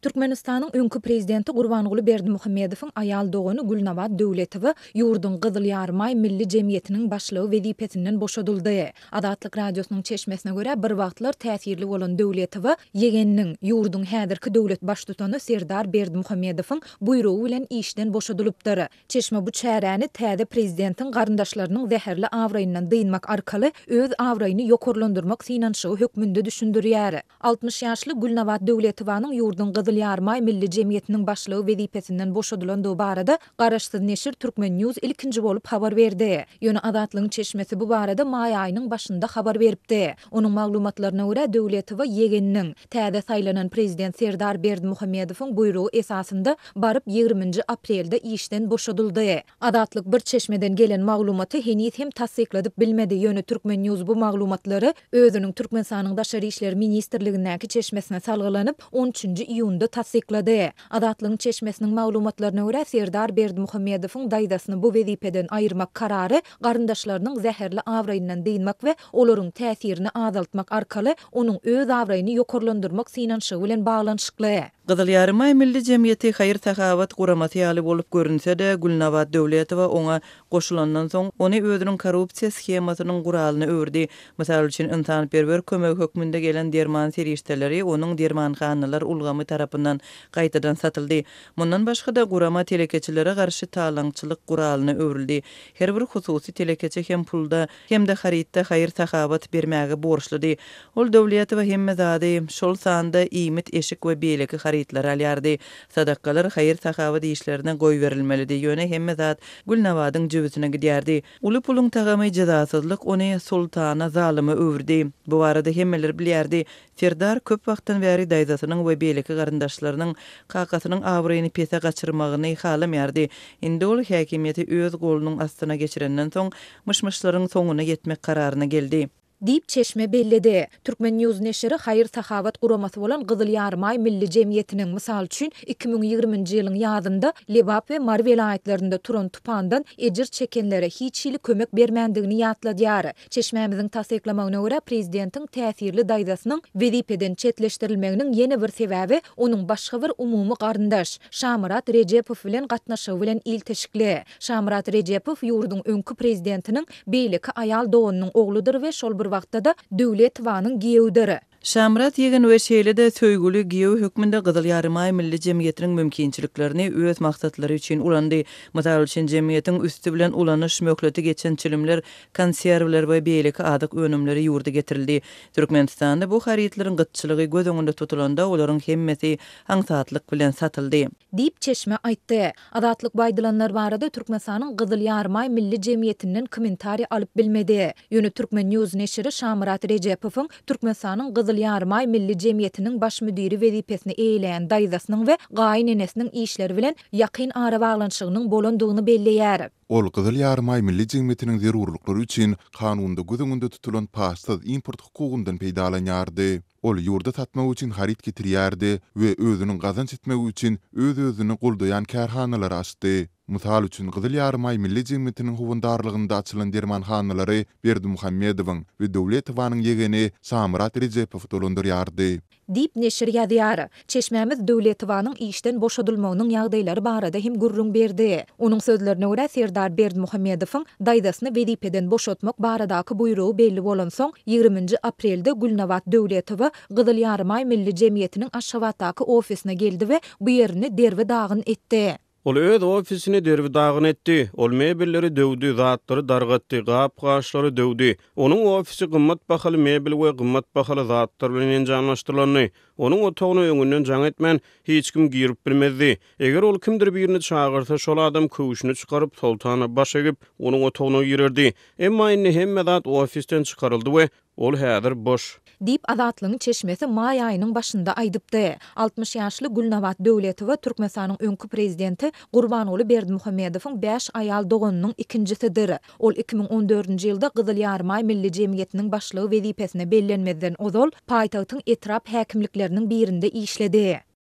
Türkmenistanyň öňkü prezidenti Gurbanguly Berdimuhammedowyň aýal dogany Gülnawat Döwletowa ýurdun Gyzyl Ýarmay milli jemgyýetiniň başlygy wezipesinden boşadyldy. Adatlyk radiosynyň çeşmesine görä bir wagtlar täsirli bolan Döwletowa ýegeniniň ýurdun häzirki döwlet baştutany Serdar Berdimuhammedowyň buýrugy bilen işden boşadylypdyr. Çeşme bu çäräni täze prezidentiň garyndaşlarynyň zäherli awrayyndan dynmak arkaly öz awraýyny ýokurlandyrmak synanşygy hökmünde düşündirýär. 60 ýaşly Gülnawat Döwletowanyň ýurdun Gyzyl Ýarmay milli jemgyýetiniň başlygy wezipesinden boşadylandygy barada Garaşsyz neşir Türkmen News ilkinji bolup habar berdi. Ýöne Adatlyň çeşmesi bu barada maý aýynyň başynda habar beripdi. Onuň maglumatlaryna görä Döwletowa ýegeniniň täze saýlanan prezident Serdar Berdimuhammedowyň buýrugy esasynda baryp 20 aprelde işden boşadyldy. Adatlyk bir çeşmeden gelen maglumaty henüz hem tasdikladyp bilmedi. Ýöne Türkmen News bu maglumatlary özüniň Türkmenistanyň Daşary işler ministrligindäki çeşmesine salgylanyp 13-nji iýunda tasdiklady. Adatlyň çeşmesiniň maglumatlaryna görä Serdar Berdimuhammedowyň daýdasyny bu wezipeden aýyrmak karary garyndaşlarynyň zäherli awraýyndan dynmak we olaryň täsirini azaltmak arkaly onuň öz awraýyny ýokurlandyrmak synanşygy bilen baglanyşykly. Gyzyl Ýarmay milli jemgyýeti haýyr tahawat guramaty ýaly bolup görünse-de Gülnawat Döwletowa oňa goşulandan soň ony özüniň korrupsiýa schemasynyň guralyny öwrdi. Mysal üçin insanperwer kömek hökmünde gelen derman serişdeleri onuň dermanhanalar ulgamy tarapyndan gaýtadan satyldy. Mundan başga da gurama telekeçilere garşy talaňçylyk guralyny öwrüldi. Her bir hususy telekeçe hem pulda hem de haritda haýyr tahawat bermäge borçludy. Ol Döwletowa hemme zady şol sanda iýmit eşik we beýleki haritlar alýardy. Sadakalar haýyr tahawat işlerine goý berilmelidi. Ýöne hemme zat Gülnawatyň jübüsine gidýärdi. Uly puluň tagamy jazasyzlyk ony sultana zalymy öwrdi. Bu barada hemmeler bilýärdi. Serdar köp wagtdan bäri daýdasynyň we beýleki garyndaşlarynyň kakasynyň awraýyny pese gaçyrmagyny halamýardy. Indi ol häkimiýeti öz golunyň astyna geçirenden soň myşmyşlaryň soňuna ýetmek kararyna geldi. Dip çeşme belledi. Türkmen News neşiri haýyr tahawat guramasy bolan Gyzyl Ýarmay milli jemgyýetiniň mysal üçin 2020-nji ýylyň ýazynda Lebap we Mar vilayetlerinde turan tupandan ejir çekenlere hiç ýyly kömek bermendigini ýatladýar. Çeşmämiziň tasdiklamagyna görä prezidentiň täsirli daýdasynyň wezipeden çetleşdirilmeginiň ýene bir sebäbi onuň başga bir umumy garyndaş Şamrat Rejepow bilen gatnaşygy bilen ilteşikli. Şamrat Rejepow ýurdun öňkü prezidentiniň beýleki aýal doganynyň ogludyr we şol bir wagtda da Döwletowanyň giýewdiri. Şamrat ýegen we şeýlede söýgüli giýew hökmünde Gyzyl Ýarmay milli jemgyýetiniň mümkinçiliklerini öz maksatlary üçin ulandy. Mysal üçin jemgyýetiň üstü bilen ulanyş möhleti geçen çilimler, konserwler we beýleki adyk önümleri ýurda getirildi. Türkmenistanda bu haritlaryň gytçylygy göz öňünde tutulanda olaryň hemmesi haňsatlyk bilen satyldy. Dip çeşme aýtdy. Adatlyk baýdylanlar barada Türkmenistanyň Gyzyl Ýarmay milli jemgyýetinden kommentari alyp bilmedi. Ýöne Türkmen News neşiri Şamrat Rejepowyň Türkmenistanyň Gyzyl Ýarmay milli jemgyýetiniň baş müdiri wezipesini eýleýän daýdasynyň we gaýnenesiniň işleri bilen ýakyn ara baglanyşygynyň bolandygyny belleýär. Ol Gyzyl Ýarmay milli jemgyýetiniň zerurlukları üçin kanunda göz öňünde tutulan passaz import hukugundan peýdalanýardy. Ol ýurda satmak üçin harit getirýärdi we özüniň gazanç etmegi üçin öz-özüni goldaýan kärhanalar açdy. Mysal üçin Gyzyl Ýarmay milli jemgyýetiniň howandarlygynda açylan dermanhanalary Berdimuhammedowyň we Döwletowanyň ýegeni Şamrat Rejepow dolandyrýardy. Dip neşir ýazýar. Çeşmämiz Döwletowanyň işden boşadylmagynyň ýagdaýlary barada hem gurrun berdi. Onuň sözlerine görä Serdar Berdimuhammedowyň daýdasyny wezipeden boşatmak baradaky buýrugy belli bolan soň 20 aprelde Gülnawat Döwletowa Gyzyl Ýarmay milli jemgyýetiniň aşgabatdaky ofisine geldi we bu ýerini derwe dagyn etdi. Ol öz ofisini derbi dağın etdi. Ol mebelleri dövdü, zatları dargatdy, gap-gaşlary dövdü. Onuň ofisi gymmat bahaly mebel we gymmat bahaly zatlar bilen enjamlaşdyrylany. Onuň otagyny öňünden jaň etmän hiç kim girip bilmezdi. Eger ol kimdir birini çağırsa şol adam köwüşini çykaryp sultana baş egip onuň otagyna girerdi. Emma indi hemme zat ofisten çykaryldy we ol häzir boş. Dip Adatlyň çeşmesi maý aýynyň başynda aýdypdy. 60 ýaşly Gülnawat Döwletowa Türkmenistanyň öňkü prezidenti Gurbanguly Berdimuhammedowyň 5 aýal doganynyň ikincisidir. Ol 2014-nji ýylda Gyzyl Ýarmay milli jemgyýetiniň başlygy wezipesine bellenmezden ozal paýtagtyň etrap häkimlikleriniň birinde işledi.